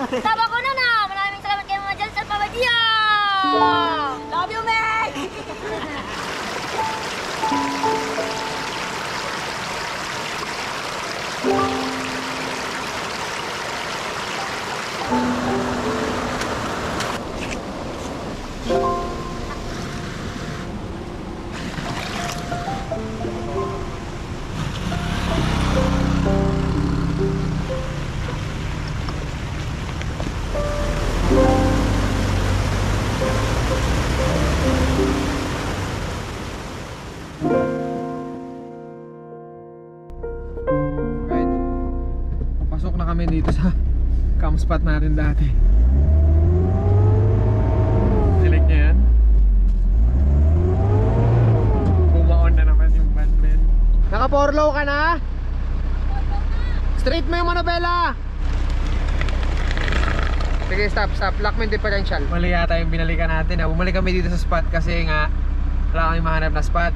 Tama ko na na! Maraming salamat kayo mga dyan sa pamadiya! Love you, Meg! Right. Pasok na kami dito sa camp spot natin dati. Dilig niya yan. Bumaon na naman yung bandman. Naka-4 low ka na? Straight mo yung manobela. Sige, stop. Lock mo yung differential. Mali yata yung binalikan natin. Bumalik kami dito sa spot kasi nga wala kami mahanap na spot.